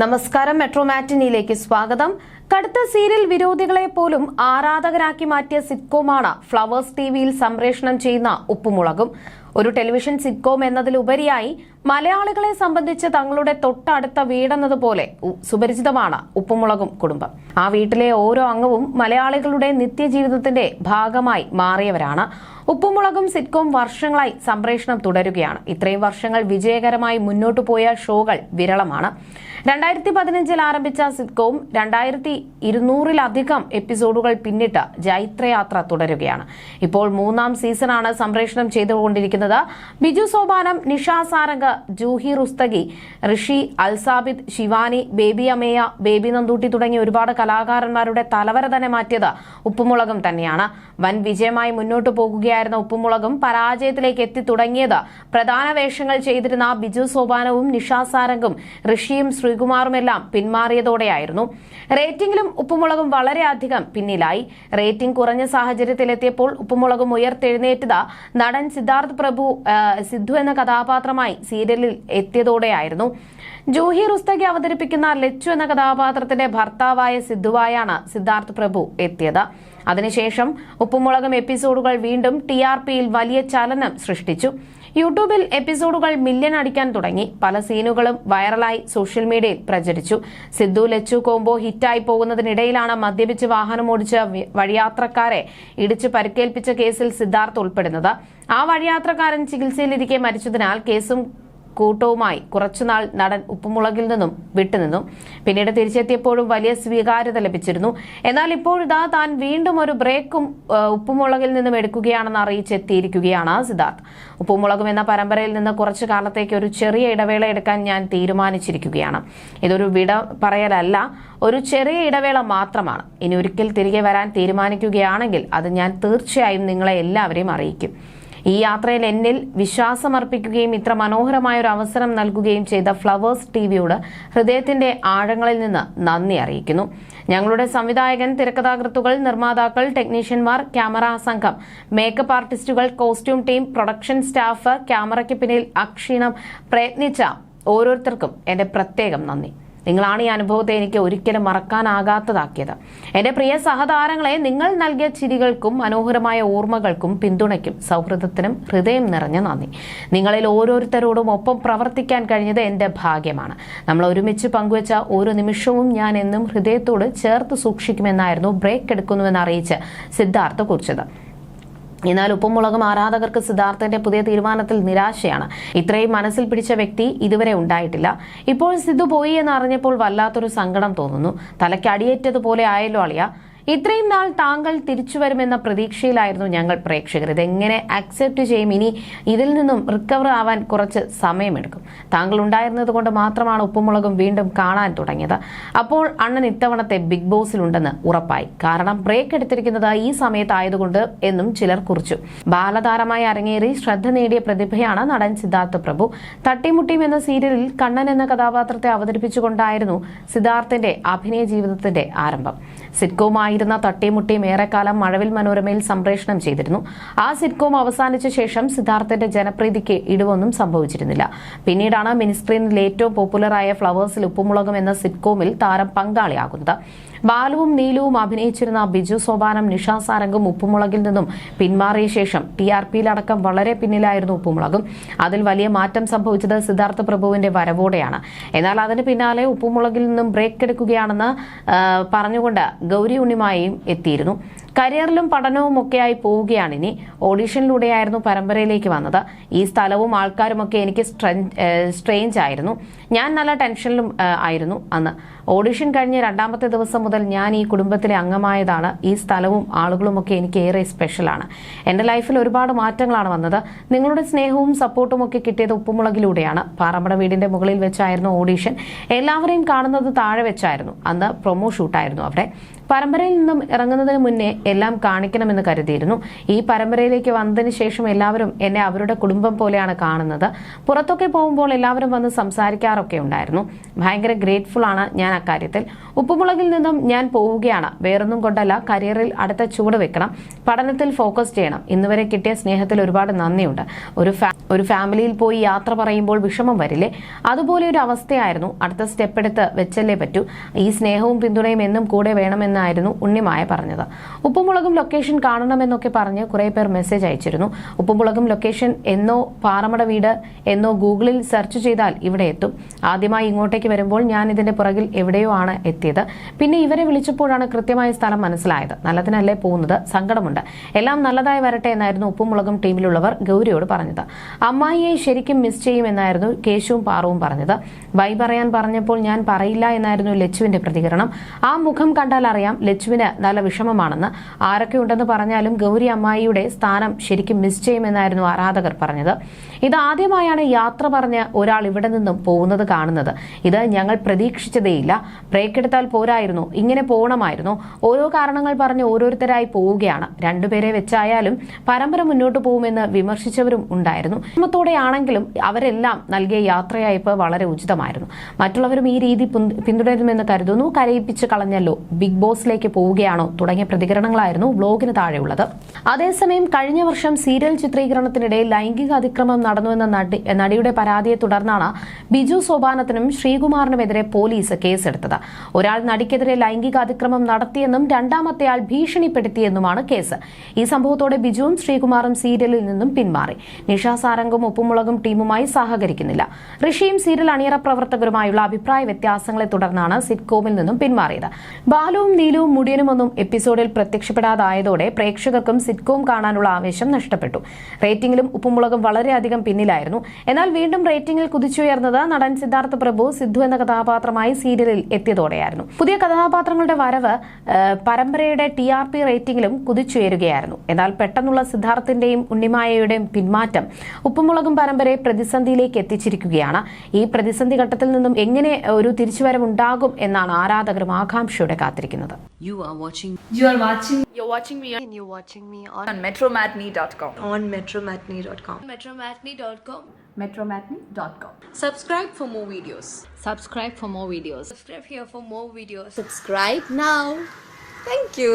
നമസ്കാരം. മെട്രോ മാറ്റിനിയിലേക്ക് സ്വാഗതം. കടുത്ത സീരിയൽ വിരോധികളെ പോലും ആരാധകരാക്കി മാറ്റിയ സിറ്റ്കോമാണ് ഫ്ലവേഴ്സ് ടിവിയിൽ സംപ്രേഷണം ചെയ്യുന്ന ഉപ്പുമുളകും. ഒരു ടെലിവിഷൻ സിറ്റ്കോം എന്നതിലുപരിയായി മലയാളികളെ സംബന്ധിച്ച് തങ്ങളുടെ തൊട്ടടുത്ത വീടെന്നതുപോലെ സുപരിചിതമാണ് ഉപ്പുമുളകും കുടുംബം. ആ വീട്ടിലെ ഓരോ അംഗവും മലയാളികളുടെ നിത്യജീവിതത്തിന്റെ ഭാഗമായി മാറിയവരാണ്. ഉപ്പുമുളകും സിറ്റ്കോം വർഷങ്ങളായി സംപ്രേഷണം തുടരുകയാണ്. ഇത്രയും വർഷങ്ങൾ വിജയകരമായി മുന്നോട്ടു പോയ ഷോകൾ വിരളമാണ്. 2015 ആരംഭിച്ച സിറ്റ്കോം 2200-ലധികം എപ്പിസോഡുകൾ പിന്നിട്ട് ജൈത്രയാത്ര തുടരുകയാണ്. ഇപ്പോൾ 3-ാം സീസണാണ് സംപ്രേഷണം ചെയ്തുകൊണ്ടിരിക്കുന്നത്. ബിജു സോപാനം, നിഷ സാരംഗ്, ജൂഹി റുസ്തഗി, ഋഷി, അൽസാബിദ്, ശിവാനി, ബേബി അമേയ, ബേബി നന്ദൂട്ടി തുടങ്ങിയ ഒരുപാട് കലാകാരന്മാരുടെ തലവര തന്നെ മാറ്റിയത് ഉപ്പുമുളകും തന്നെയാണ്. വൻ വിജയമായി മുന്നോട്ടു പോകുകയായിരുന്ന ഉപ്പുമുളകും പരാജയത്തിലേക്ക് എത്തി തുടങ്ങിയത് പ്രധാന വേഷങ്ങൾ ചെയ്തിരുന്ന ബിജു സോപാനവും നിഷ സാരംഗും ഋഷിയും ശ്രീകുമാറുമെല്ലാം പിന്മാറിയതോടെയായിരുന്നു. റേറ്റിംഗിലും ഉപ്പുമുളകും വളരെയധികം പിന്നിലായി. റേറ്റിംഗ് കുറഞ്ഞ സാഹചര്യത്തിലെത്തിയപ്പോൾ ഉപ്പുമുളകും ഉയർത്തെഴുന്നേറ്റത് നടൻ സിദ്ധു എന്ന കഥാപാത്രമായി സീരിയലിൽ എത്തിയതോടെയായിരുന്നു. ജൂഹി റുസ്തഗി അവതരിപ്പിക്കുന്ന ലച്ചു എന്ന കഥാപാത്രത്തിന്റെ ഭർത്താവായ സിദ്ധുവായാണ് സിദ്ധാർത്ഥ് പ്രഭു എത്തിയത്. അതിനുശേഷം ഉപ്പുമുളകും എപ്പിസോഡുകൾ വീണ്ടും TRPയിൽ വലിയ ചലനം സൃഷ്ടിച്ചു. യൂട്യൂബിൽ എപ്പിസോഡുകൾ മില്യൺ അടിക്കാൻ തുടങ്ങി. പല സീനുകളും വൈറലായി സോഷ്യൽ മീഡിയയിൽ പ്രചരിച്ചു. സിദ്ധു ലച്ചു കോംബോ ഹിറ്റായി പോകുന്നതിനിടയിലാണ് മദ്യപിച്ച് വാഹനമോടിച്ച് വഴിയാത്രക്കാരെ ഇടിച്ച് പരിക്കേൽപ്പിച്ച കേസിൽ സിദ്ധാർത്ഥ് ഉൾപ്പെടുന്നത്. ആ വഴിയാത്രക്കാരൻ ചികിത്സയിലിരിക്കെ മരിച്ചതിനാൽ കേസും കൂട്ടവുമായി കുറച്ചുനാൾ നടൻ ഉപ്പുമുളകിൽ നിന്നും വിട്ടുനിന്നു. പിന്നീട് തിരിച്ചെത്തിയപ്പോഴും വലിയ സ്വീകാര്യത ലഭിച്ചിരുന്നു. എന്നാൽ ഇപ്പോഴിതാ താൻ വീണ്ടും ഒരു ബ്രേക്കും ഉപ്പുമുളകിൽ നിന്നും എടുക്കുകയാണെന്ന് അറിയിച്ചെത്തിയിരിക്കുകയാണ് സിദ്ധാർത്ഥ്. ഉപ്പുമുളകും എന്ന പരമ്പരയിൽ നിന്ന് കുറച്ചു കാലത്തേക്ക് ഒരു ചെറിയ ഇടവേള എടുക്കാൻ ഞാൻ തീരുമാനിച്ചിരിക്കുകയാണ്. ഇതൊരു വിട പറയലല്ല, ഒരു ചെറിയ ഇടവേള മാത്രമാണ്. ഇനി ഒരിക്കൽ തിരികെ വരാൻ തീരുമാനിക്കുകയാണെങ്കിൽ അത് ഞാൻ തീർച്ചയായും നിങ്ങളെ എല്ലാവരെയും അറിയിക്കും. ഈ യാത്രയിൽ എന്നിൽ വിശ്വാസമർപ്പിക്കുകയും ഇത്ര മനോഹരമായ ഒരു അവസരം നൽകുകയും ചെയ്ത ഫ്ലവേഴ്സ് ടിവിയോട് ഹൃദയത്തിന്റെ ആഴങ്ങളിൽ നിന്ന് നന്ദി അറിയിക്കുന്നു. ഞങ്ങളുടെ സംവിധായകൻ, തിരക്കഥാകൃത്തുകൾ, നിർമ്മാതാക്കൾ, ടെക്നീഷ്യന്മാർ, ക്യാമറ സംഘം, മേക്കപ്പ് ആർട്ടിസ്റ്റുകൾ, കോസ്റ്റ്യൂം ടീം, പ്രൊഡക്ഷൻ സ്റ്റാഫ്, ക്യാമറയ്ക്ക് പിന്നിൽ അക്ഷീണം പ്രയത്നിച്ച ഓരോരുത്തർക്കും എന്റെ പ്രത്യേകം നന്ദി. നിങ്ങളാണ് ഈ അനുഭവത്തെ എനിക്ക് ഒരിക്കലും മറക്കാനാകാത്തതാക്കിയത്. എന്റെ പ്രിയ സഹതാരങ്ങളെ, നിങ്ങൾ നൽകിയ ചിരികൾക്കും മനോഹരമായ ഓർമ്മകൾക്കും പിന്തുണയ്ക്കും സൗഹൃദത്തിനും ഹൃദയം നിറഞ്ഞ നന്ദി. നിങ്ങളിൽ ഓരോരുത്തരോടും ഒപ്പം പ്രവർത്തിക്കാൻ കഴിഞ്ഞത് എന്റെ ഭാഗ്യമാണ്. നമ്മൾ ഒരുമിച്ച് പങ്കുവച്ച ഓരോ നിമിഷവും ഞാൻ എന്നും ഹൃദയത്തോട് ചേർത്ത് സൂക്ഷിക്കുമെന്നായിരുന്നു ബ്രേക്ക് എടുക്കുന്നുവെന്ന് അറിയിച്ച് സിദ്ധാർത്ഥ് കുറിച്ചത്. എന്നാൽ ഉപ്പുമുളകും ആരാധകർക്ക് സിദ്ധാർത്ഥന്റെ പുതിയ തീരുമാനത്തിൽ നിരാശയാണ്. ഇത്രയും മനസ്സിൽ പിടിച്ച വ്യക്തി ഇതുവരെ ഉണ്ടായിട്ടില്ല. ഇപ്പോൾ സിദ്ധു പോയി എന്ന് അറിഞ്ഞപ്പോൾ വല്ലാത്തൊരു സങ്കടം തോന്നുന്നു. തലയ്ക്ക് അടിയേറ്റതുപോലെ ആയല്ലോ അളിയ. ഇത്രയും നാൾ താങ്കൾ തിരിച്ചു വരുമെന്ന പ്രതീക്ഷയിലായിരുന്നു ഞങ്ങൾ പ്രേക്ഷകർ. ഇതെങ്ങനെ അക്സെപ്റ്റ് ചെയ്യും? ഇനി ഇതിൽ നിന്നും റിക്കവർ ആവാൻ കുറച്ച് സമയമെടുക്കും. താങ്കൾ ഉണ്ടായിരുന്നത് കൊണ്ട് മാത്രമാണ് ഉപ്പുമുളകും വീണ്ടും കാണാൻ തുടങ്ങിയത്. അപ്പോൾ അണ്ണൻ ഇത്തവണത്തെ ബിഗ് ബോസിലുണ്ടെന്ന് ഉറപ്പായി. കാരണം ബ്രേക്ക് എടുത്തിരിക്കുന്നത് ഈ സമയത്തായതുകൊണ്ട് എന്നും ചിലർ കുറിച്ചു. ബാലതാരമായി അരങ്ങേറി ശ്രദ്ധ നേടിയ പ്രതിഭയാണ് നടൻ സിദ്ധാർത്ഥ് പ്രഭു. തട്ടിമുട്ടിയും എന്ന സീരിയലിൽ കണ്ണൻ എന്ന കഥാപാത്രത്തെ അവതരിപ്പിച്ചുകൊണ്ടായിരുന്നു സിദ്ധാർത്ഥിന്റെ അഭിനയ ജീവിതത്തിന്റെ ആരംഭം. സിറ്റ്കോമായി തട്ടിമുട്ടിയും ഏറെക്കാലം മഴവിൽ മനോരമയിൽ സംപ്രേഷണം ചെയ്തിരുന്നു. ആ സിറ്റ്കോം അവസാനിച്ച ശേഷം സിദ്ധാർത്ഥന്റെ ജനപ്രീതിക്ക് ഇടിവൊന്നും സംഭവിച്ചിരുന്നില്ല. പിന്നീടാണ് മിനിസ്ക്രീനിൽ ഏറ്റവും പോപ്പുലറായ ഫ്ലവേഴ്സിൽ ഉപ്പുമുളകും എന്ന സിറ്റ്കോമിൽ താരം പങ്കാളിയാകുന്നത്. ബാലുവും നീലുവും അഭിനയിച്ചിരുന്ന ബിജു സോപാനം, നിഷ സാരംഗും ഉപ്പുമുളകിൽ നിന്നും പിന്മാറിയ ശേഷം TRPയിലടക്കം വളരെ പിന്നിലായിരുന്നു ഉപ്പുമുളകും. അതിൽ വലിയ മാറ്റം സംഭവിച്ചത് സിദ്ധാർത്ഥ് പ്രഭുവിന്റെ വരവോടെയാണ്. എന്നാൽ അതിന് പിന്നാലെ ഉപ്പുമുളകിൽ നിന്നും ബ്രേക്ക് എടുക്കുകയാണെന്ന് പറഞ്ഞുകൊണ്ട് ഗൗരി ഉണ്ണിമായും എത്തിയിരുന്നു. കരിയറിലും പഠനവും ഒക്കെയായി പോവുകയാണിനി. ഓഡീഷനിലൂടെയായിരുന്നു പരമ്പരയിലേക്ക് വന്നത്. ഈ സ്ഥലവും ആൾക്കാരുമൊക്കെ എനിക്ക് സ്ട്രെയിഞ്ച് ആയിരുന്നു. ഞാൻ നല്ല ടെൻഷനിലും ആയിരുന്നു അന്ന്. ഓഡിഷൻ കഴിഞ്ഞ് 2ാമത്തെ ദിവസം മുതൽ ഞാൻ ഈ കുടുംബത്തിലെ അംഗമായതാണ്. ഈ സ്ഥലവും ആളുകളുമൊക്കെ എനിക്ക് ഏറെ സ്പെഷ്യലാണ്. എൻ്റെ ലൈഫിൽ ഒരുപാട് മാറ്റങ്ങളാണ് വന്നത്. നിങ്ങളുടെ സ്നേഹവും സപ്പോർട്ടും ഒക്കെ കിട്ടിയത് ഉപ്പുമുളകിലൂടെയാണ്. പാറമ്പട വീടിന്റെ മുകളിൽ വെച്ചായിരുന്നു ഓഡീഷൻ. എല്ലാവരെയും കാണുന്നത് താഴെ വെച്ചായിരുന്നു. അന്ന് പ്രൊമോ ഷൂട്ടായിരുന്നു അവിടെ. പരമ്പരയിൽ നിന്നും ഇറങ്ങുന്നതിന് മുന്നേ എല്ലാം കാണിക്കണമെന്ന് കരുതിയിരുന്നു. ഈ പരമ്പരയിലേക്ക് വന്നതിന് ശേഷം എല്ലാവരും എന്നെ അവരുടെ കുടുംബം പോലെയാണ് കാണുന്നത്. പുറത്തൊക്കെ പോകുമ്പോൾ എല്ലാവരും വന്ന് സംസാരിക്കാറൊക്കെ ഉണ്ടായിരുന്നു. ഭയങ്കര ഗ്രേറ്റ്ഫുൾ ആണ് ഞാൻ അക്കാര്യത്തിൽ. ഉപ്പുമുളകിൽ നിന്നും ഞാൻ പോവുകയാണ്. വേറൊന്നും കൊണ്ടല്ല, കരിയറിൽ അടുത്ത ചുവട് വെക്കണം, പഠനത്തിൽ ഫോക്കസ് ചെയ്യണം. ഇന്നുവരെ കിട്ടിയ സ്നേഹത്തിൽ ഒരുപാട് നന്ദിയുണ്ട്. ഒരു ഒരു ഫാമിലിയിൽ പോയി യാത്ര പറയുമ്പോൾ വിഷമം വരില്ലേ? അതുപോലെ ഒരു അവസ്ഥയായിരുന്നു. അടുത്ത സ്റ്റെപ്പ് എടുത്ത് വെച്ചല്ലേ പറ്റൂ. ഈ സ്നേഹവും പിന്തുണയും എന്നും കൂടെ വേണമെന്നായിരുന്നു ഉണ്ണിമായ പറഞ്ഞത്. ഉപ്പുമുളകും ലൊക്കേഷൻ കാണണമെന്നൊക്കെ പറഞ്ഞ് കുറെ പേർ മെസ്സേജ് അയച്ചിരുന്നു. ഉപ്പുമുളകും ലൊക്കേഷൻ എന്നോ പാറമട വീട് എന്നോ ഗൂഗിളിൽ സെർച്ച് ചെയ്താൽ ഇവിടെ എത്തും. ആദ്യമായി ഇങ്ങോട്ടേക്ക് വരുമ്പോൾ ഞാൻ ഇതിന്റെ പുറകിൽ എവിടെയോ ആണ് എത്തിയത്. പിന്നെ ഇവരെ വിളിച്ചപ്പോഴാണ് കൃത്യമായ സ്ഥലം മനസ്സിലായത്. നല്ലതിനല്ലേ പോകുന്നത്, സങ്കടമുണ്ട്. എല്ലാം നല്ലതായി വരട്ടെ എന്നായിരുന്നു ഉപ്പുമുളകും ടീമിലുള്ളവർ ഗൗരിയോട് പറഞ്ഞത്. അമ്മായിയെ ശരിക്കും മിസ് ചെയ്യുമെന്നായിരുന്നു കേശുവും പാറുവും പറഞ്ഞത്. ബൈ പറയാൻ പറഞ്ഞപ്പോൾ ഞാൻ പറയില്ല എന്നായിരുന്നു ലച്ചുവിന്റെ പ്രതികരണം. ആ മുഖം കണ്ടാൽ അറിയാം ലച്ചുവിന് നല്ല വിഷമമാണെന്ന്. ആരൊക്കെ ഉണ്ടെന്ന് പറഞ്ഞാലും ഗൗരി അമ്മായിയുടെ സ്ഥാനം ശരിക്കും മിസ് ചെയ്യുമെന്നായിരുന്നു ആരാധകർ പറഞ്ഞത്. ഇതാദ്യമായാണ് യാത്ര പറഞ്ഞ് ഒരാൾ ഇവിടെ നിന്നും പോകുന്നത് കാണുന്നത്. ഇത് ഞങ്ങൾ പ്രതീക്ഷിച്ചതേയില്ല. ബ്രേക്ക് എടുത്താൽ പോരായിരുന്നു, ഇങ്ങനെ പോകണമായിരുന്നു. ഓരോ കാരണങ്ങൾ പറഞ്ഞ് ഓരോരുത്തരായി പോവുകയാണ്. രണ്ടുപേരെ വെച്ചായാലും പരമ്പര മുന്നോട്ട് പോകുമെന്ന് വിമർശിച്ചവരും ഉണ്ടായിരുന്നു. ക്ഷമത്തോടെയാണെങ്കിലും അവരെല്ലാം നൽകിയ യാത്രയയപ്പ് വളരെ ഉചിതമായിരുന്നു. മറ്റുള്ളവരും ഈ രീതി പിന്തുടരുമെന്ന് കരുതുന്നു. കരയിപ്പിച്ച് കളഞ്ഞല്ലോ, ബിഗ് ബോസിലേക്ക് പോവുകയാണോ തുടങ്ങിയ പ്രതികരണങ്ങളായിരുന്നു ബ്ലോഗിന് താഴെയുള്ളത്. അതേസമയം കഴിഞ്ഞ വർഷം സീരിയൽ ചിത്രീകരണത്തിനിടെ ലൈംഗിക അതിക്രമം നടന്നുവെന്ന നടിയുടെ പരാതിയെ തുടർന്നാണ് ബിജു സോപാനത്തിനും ശ്രീകുമാറിനുമെതിരെ പോലീസ് കേസെടുത്തത്. ഒരാൾ നടിക്കെതിരെ ലൈംഗിക അതിക്രമം നടത്തിയെന്നും രണ്ടാമത്തെയാൾ ഭീഷണിപ്പെടുത്തിയെന്നുമാണ് കേസ്. ഈ സംഭവത്തോടെ ബിജുവും ശ്രീകുമാറും സീരിയലിൽ നിന്നും പിന്മാറി. നിഷ സാരംഗും ഉപ്പുമുളകും ടീമുമായി സഹകരിക്കുന്നില്ല. ഋഷിയും സീരിയൽ അണിയറ പ്രവർത്തകരുമായുള്ള അഭിപ്രായ വ്യത്യാസങ്ങളെ തുടർന്നാണ് സിറ്റ്കോമിൽ നിന്നും പിന്മാറിയത്. ബാലുവും നീലുവും മുടിയനുമൊന്നും എപ്പിസോഡിൽ പ്രത്യക്ഷപ്പെടാതായതോടെ പ്രേക്ഷകർക്കും സിറ്റ്കോം കാണാനുള്ള ആവേശം നഷ്ടപ്പെട്ടു. റേറ്റിംഗിലും ഉപ്പുമുളകും വളരെയധികം പിന്നിലായിരുന്നു. എന്നാൽ വീണ്ടും റേറ്റിംഗിൽ കുതിച്ചുയർന്നത് നടൻ സിദ്ധാർത്ഥ പ്രഭു സിദ്ധു എന്ന കഥാപാത്രമായി സീരിയലിൽ എത്തിയതോടെയായിരുന്നു. പുതിയ കഥാപാത്രങ്ങളുടെ വരവ് പരമ്പരയുടെ TRP റേറ്റിംഗിലും കുതിച്ചുയരുകയായിരുന്നു. എന്നാൽ പെട്ടെന്നുള്ള സിദ്ധാർത്ഥിന്റെയും ഉണ്ണിമായയുടെയും പിന്മാറ്റം ഉപ്പുമുളകും പരമ്പരയെ പ്രതിസന്ധിയിലേക്ക് എത്തിച്ചിരിക്കുകയാണ്. ഈ പ്രതിസന്ധി ഘട്ടത്തിൽ നിന്നും എങ്ങനെ ഒരു തിരിച്ചുവരവുണ്ടാകും എന്നാണ് ആരാധകരും ആകാംക്ഷയോടെ കാത്തിരിക്കുന്നത്. You're watching me on metromatney.com. metromatney.com. Subscribe for more videos. Subscribe here for more videos. Subscribe now. Thank you.